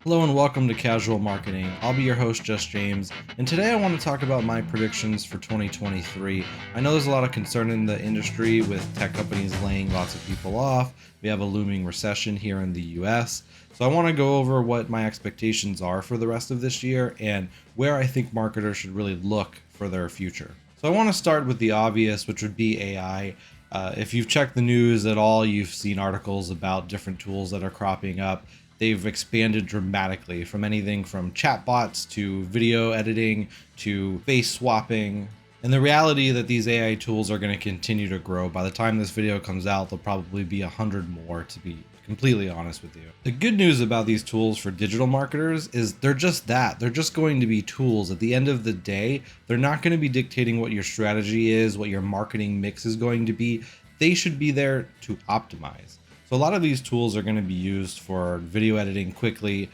Hello and welcome to Casual Marketing. I'll be your host, Just James, and today I want to talk about my predictions for 2023. I know there's a lot of concern in the industry with tech companies laying lots of people off. We have a looming recession here in the US. So I want to go over what my expectations are for the rest of this year and where I think marketers should really look for their future. So I want to start with the obvious, which would be AI. If you've checked the news at all, you've seen articles about different tools that are cropping up. They've expanded dramatically from anything from chatbots to video editing to face swapping. And the reality that these AI tools are going to continue to grow. By the time this video comes out, there'll probably be 100 more, to be completely honest with you. The good news about these tools for digital marketers is they're just that. They're just going to be tools. At the end of the day, they're not going to be dictating what your strategy is, what your marketing mix is going to be. They should be there to optimize. So a lot of these tools are going to be used for video editing quickly,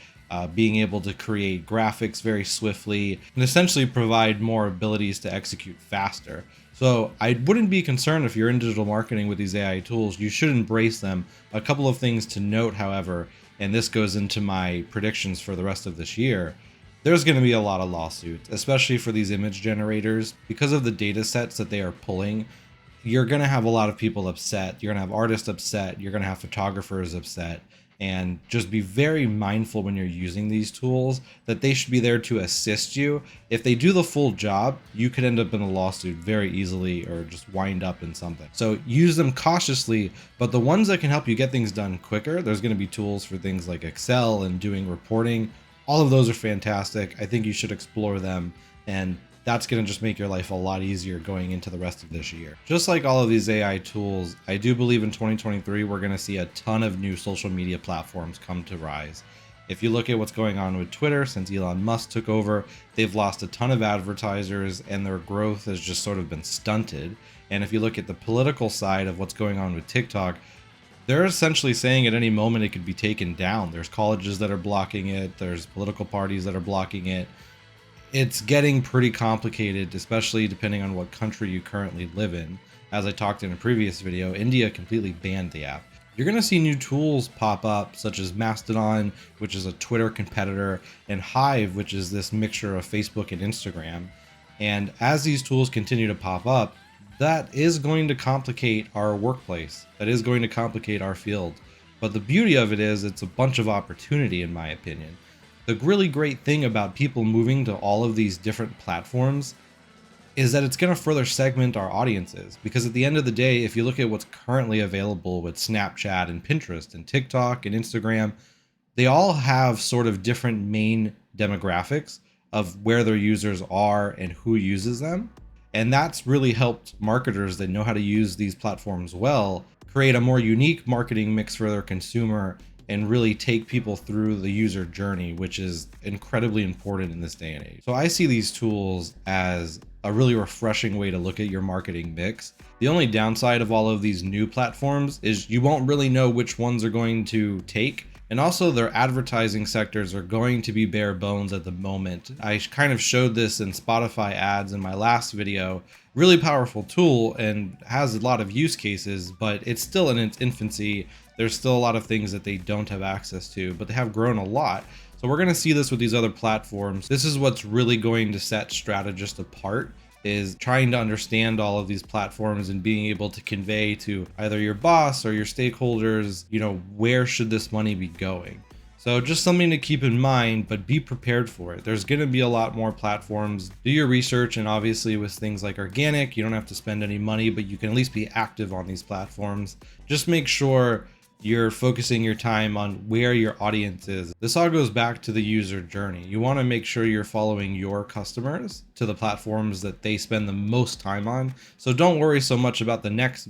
being able to create graphics very swiftly, and essentially provide more abilities to execute faster. So I wouldn't be concerned if you're in digital marketing with these AI tools. You should embrace them. A couple of things to note, however, and this goes into my predictions for the rest of this year. There's going to be a lot of lawsuits, especially for these image generators, because of the data sets that they are pulling. You're going to have a lot of people upset. You're going to have artists upset. You're going to have photographers upset. And just be very mindful when you're using these tools that they should be there to assist you. If they do the full job, you could end up in a lawsuit very easily or just wind up in something. So use them cautiously, but the ones that can help you get things done quicker, there's going to be tools for things like Excel and doing reporting. All of those are fantastic. I think you should explore them, and that's going to just make your life a lot easier going into the rest of this year. Just like all of these AI tools, I do believe in 2023, we're going to see a ton of new social media platforms come to rise. If you look at what's going on with Twitter, since Elon Musk took over, they've lost a ton of advertisers and their growth has just sort of been stunted. And if you look at the political side of what's going on with TikTok, they're essentially saying at any moment it could be taken down. There's colleges that are blocking it. There's political parties that are blocking it. It's getting pretty complicated, especially depending on what country you currently live in. As I talked in a previous video, India completely banned the app. You're going to see new tools pop up, such as Mastodon, which is a Twitter competitor, and Hive, which is this mixture of Facebook and Instagram. And as these tools continue to pop up, that is going to complicate our workplace. That is going to complicate our field. But the beauty of it is it's a bunch of opportunity, in my opinion. The really great thing about people moving to all of these different platforms is that it's going to further segment our audiences. Because at the end of the day, if you look at what's currently available with Snapchat and Pinterest and TikTok and Instagram, they all have sort of different main demographics of where their users are and who uses them. And that's really helped marketers that know how to use these platforms well create a more unique marketing mix for their consumer and really take people through the user journey, which is incredibly important in this day and age. So I see these tools as a really refreshing way to look at your marketing mix. The only downside of all of these new platforms is you won't really know which ones are going to take. And also their advertising sectors are going to be bare bones at the moment. I kind of showed this in Spotify ads in my last video. Really powerful tool and has a lot of use cases, but it's still in its infancy. There's still a lot of things that they don't have access to, but they have grown a lot. So we're going to see this with these other platforms. This is what's really going to set strategists apart, is trying to understand all of these platforms and being able to convey to either your boss or your stakeholders, where should this money be going? So just something to keep in mind, but be prepared for it. There's going to be a lot more platforms. Do your research, and obviously with things like organic, you don't have to spend any money, but you can at least be active on these platforms. Just make sure you're focusing your time on where your audience is. This all goes back to the user journey. You want to make sure you're following your customers to the platforms that they spend the most time on. So don't worry so much about the next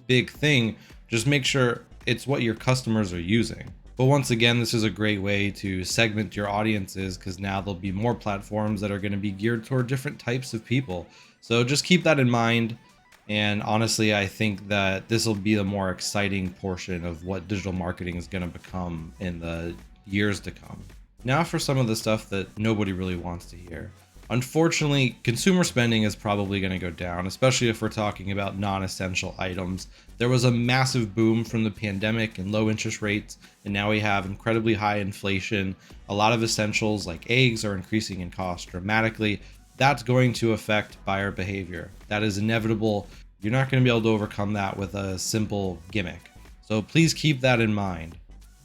big thing. Just make sure it's what your customers are using. But once again, this is a great way to segment your audiences because now there'll be more platforms that are going to be geared toward different types of people. So just keep that in mind. And honestly, I think that this will be the more exciting portion of what digital marketing is going to become in the years to come. Now for some of the stuff that nobody really wants to hear. Unfortunately, consumer spending is probably going to go down, especially if we're talking about non-essential items. There was a massive boom from the pandemic and low interest rates, and now we have incredibly high inflation. A lot of essentials like eggs are increasing in cost dramatically. That's going to affect buyer behavior. That is inevitable. You're not going to be able to overcome that with a simple gimmick. So please keep that in mind.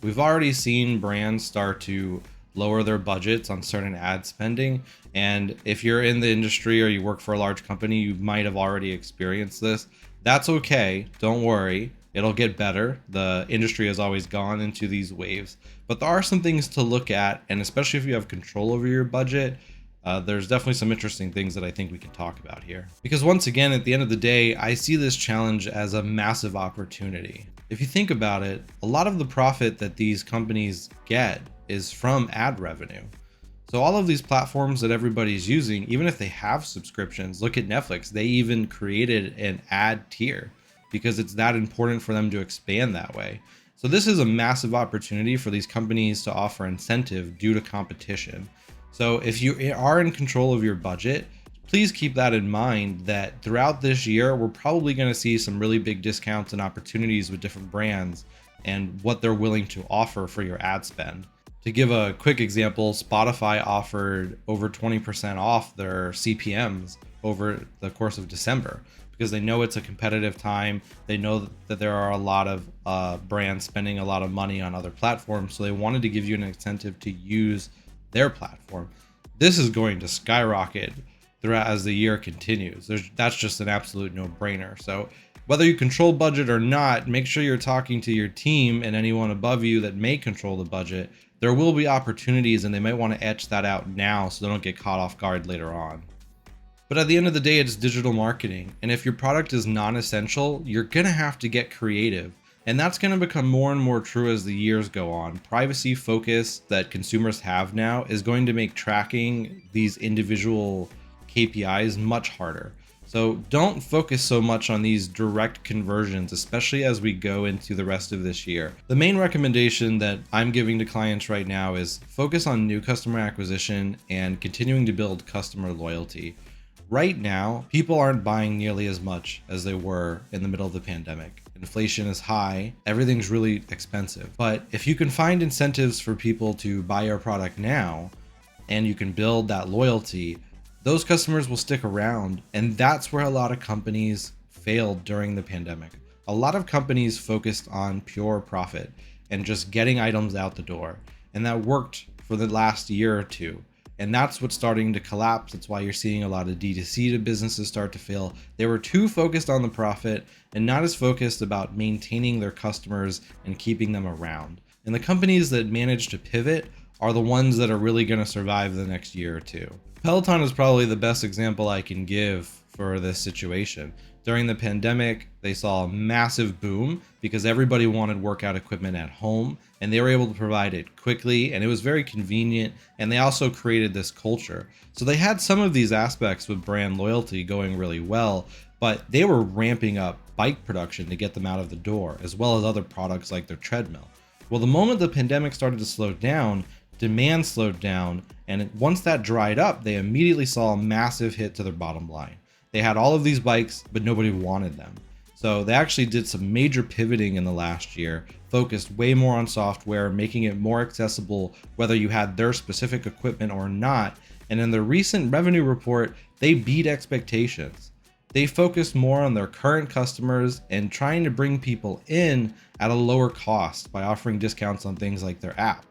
We've already seen brands start to lower their budgets on certain ad spending. And if you're in the industry or you work for a large company, you might have already experienced this. That's okay. Don't worry. It'll get better. The industry has always gone into these waves, but there are some things to look at. And especially if you have control over your budget, there's definitely some interesting things that I think we can talk about here. Because once again, at the end of the day, I see this challenge as a massive opportunity. If you think about it, a lot of the profit that these companies get is from ad revenue. So all of these platforms that everybody's using, even if they have subscriptions, look at Netflix, they even created an ad tier because it's that important for them to expand that way. So this is a massive opportunity for these companies to offer incentive due to competition. So if you are in control of your budget, please keep that in mind that throughout this year, we're probably going to see some really big discounts and opportunities with different brands and what they're willing to offer for your ad spend. To give a quick example, Spotify offered over 20% off their CPMs over the course of December because they know it's a competitive time. They know that there are a lot of brands spending a lot of money on other platforms. So they wanted to give you an incentive to use their platform. This is going to skyrocket throughout as the year continues. That's just an absolute no-brainer. So whether you control budget or not, make sure you're talking to your team and anyone above you that may control the budget. There will be opportunities and they might want to etch that out now so they don't get caught off guard later on. But at the end of the day, it's digital marketing. And if your product is non-essential, you're going to have to get creative. And that's going to become more and more true as the years go on. Privacy focus that consumers have now is going to make tracking these individual KPIs much harder. So don't focus so much on these direct conversions, especially as we go into the rest of this year. The main recommendation that I'm giving to clients right now is focus on new customer acquisition and continuing to build customer loyalty. Right now, people aren't buying nearly as much as they were in the middle of the pandemic. Inflation is high, everything's really expensive. But if you can find incentives for people to buy your product now, and you can build that loyalty, those customers will stick around. And that's where a lot of companies failed during the pandemic. A lot of companies focused on pure profit and just getting items out the door. And that worked for the last year or two. And that's what's starting to collapse. That's why you're seeing a lot of D2C to businesses start to fail. They were too focused on the profit and not as focused about maintaining their customers and keeping them around. And the companies that manage to pivot are the ones that are really going to survive the next year or two. Peloton is probably the best example I can give for this situation. During the pandemic, they saw a massive boom because everybody wanted workout equipment at home and they were able to provide it quickly and it was very convenient, and they also created this culture. So they had some of these aspects with brand loyalty going really well, but they were ramping up bike production to get them out of the door, as well as other products like their treadmill. Well, the moment the pandemic started to slow down, demand slowed down, and once that dried up, they immediately saw a massive hit to their bottom line. They had all of these bikes, but nobody wanted them. So they actually did some major pivoting in the last year, focused way more on software, making it more accessible whether you had their specific equipment or not. And in the recent revenue report, they beat expectations. They focused more on their current customers and trying to bring people in at a lower cost by offering discounts on things like their app,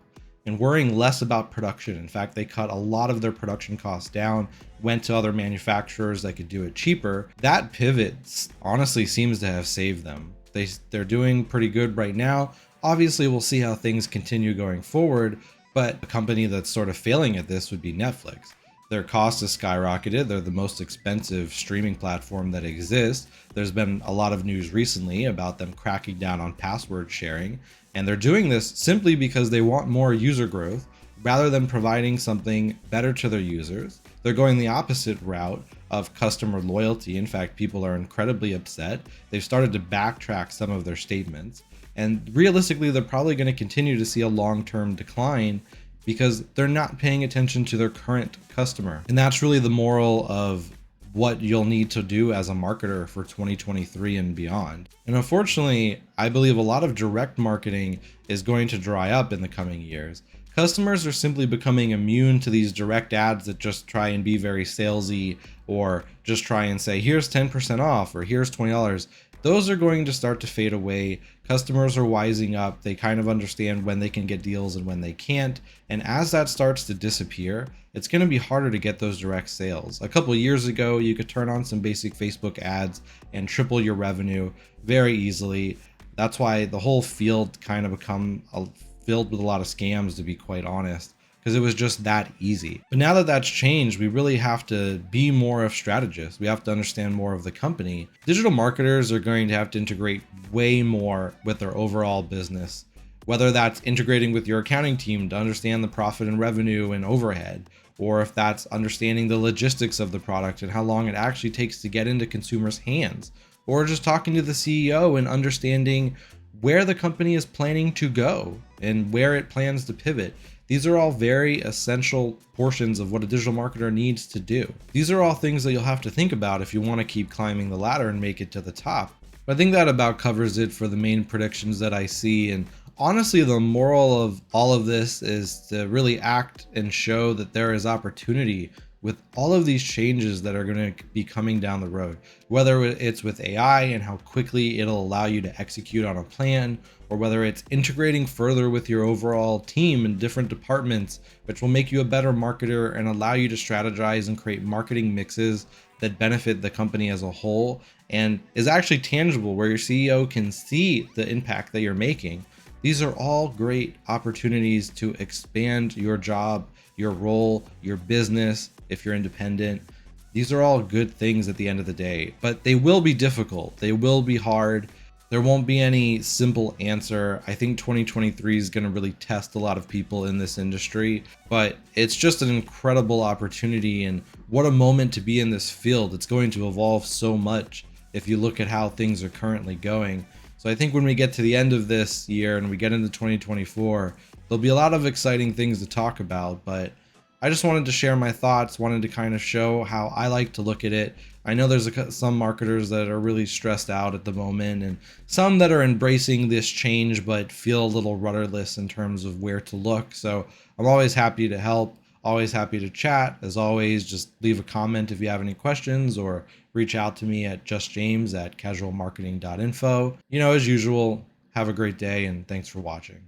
and worrying less about production. In fact, they cut a lot of their production costs down, went to other manufacturers that could do it cheaper. That pivot honestly seems to have saved them. They're doing pretty good right now. Obviously, we'll see how things continue going forward, but a company that's sort of failing at this would be Netflix. Their cost has skyrocketed. They're the most expensive streaming platform that exists. There's been a lot of news recently about them cracking down on password sharing. And they're doing this simply because they want more user growth rather than providing something better to their users. They're going the opposite route of customer loyalty. In fact, people are incredibly upset. They've started to backtrack some of their statements. And realistically, they're probably going to continue to see a long-term decline because they're not paying attention to their current customer. And that's really the moral of what you'll need to do as a marketer for 2023 and beyond. And unfortunately, I believe a lot of direct marketing is going to dry up in the coming years. Customers are simply becoming immune to these direct ads that just try and be very salesy, or just try and say, here's 10% off, or here's $20. Those are going to start to fade away. Customers are wising up. They kind of understand when they can get deals and when they can't. And as that starts to disappear, it's going to be harder to get those direct sales. A couple of years ago, you could turn on some basic Facebook ads and triple your revenue very easily. That's why the whole field kind of filled with a lot of scams, to be quite honest, because it was just that easy. But now that that's changed, we really have to be more of strategists. We have to understand more of the company. Digital marketers are going to have to integrate way more with their overall business, whether that's integrating with your accounting team to understand the profit and revenue and overhead, or if that's understanding the logistics of the product and how long it actually takes to get into consumers' hands, or just talking to the CEO and understanding where the company is planning to go and where it plans to pivot. These are all very essential portions of what a digital marketer needs to do. These are all things that you'll have to think about if you want to keep climbing the ladder and make it to the top. But I think that about covers it for the main predictions that I see. And honestly, the moral of all of this is to really act and show that there is opportunity with all of these changes that are going to be coming down the road, whether it's with AI and how quickly it'll allow you to execute on a plan, or whether it's integrating further with your overall team and different departments, which will make you a better marketer and allow you to strategize and create marketing mixes that benefit the company as a whole and is actually tangible, where your CEO can see the impact that you're making. These are all great opportunities to expand your job, your role, your business, if you're independent. These are all good things at the end of the day, but they will be difficult. They will be hard. There won't be any simple answer. I think 2023 is going to really test a lot of people in this industry, but it's just an incredible opportunity, and what a moment to be in this field. It's going to evolve so much if you look at how things are currently going. So I think when we get to the end of this year and we get into 2024, there'll be a lot of exciting things to talk about, but I just wanted to share my thoughts, wanted to kind of show how I like to look at it. I know there's some marketers that are really stressed out at the moment, and some that are embracing this change but feel a little rudderless in terms of where to look. So I'm always happy to help, always happy to chat. As always, just leave a comment if you have any questions, or reach out to me at justjames@casualmarketing.info. As usual, have a great day and thanks for watching.